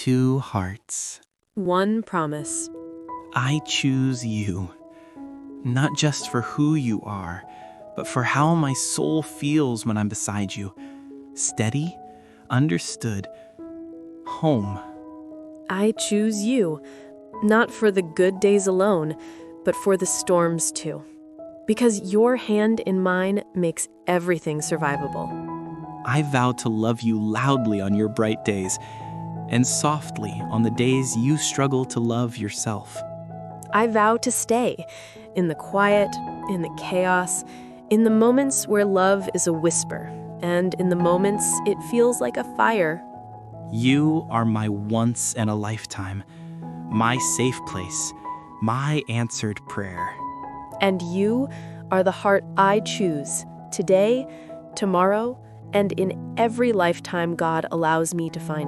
Two hearts. One promise. I choose you, not just for who you are, but for how my soul feels when I'm beside you. Steady, understood, home. I choose you, not for the good days alone, but for the storms too. Because your hand in mine makes everything survivable. I vow to love you loudly on your bright days and softly on the days you struggle to love yourself. I vow to stay in the quiet, in the chaos, in the moments where love is a whisper, and in the moments it feels like a fire. You are my once in a lifetime, my safe place, my answered prayer. And you are the heart I choose today, tomorrow, and in every lifetime God allows me to find.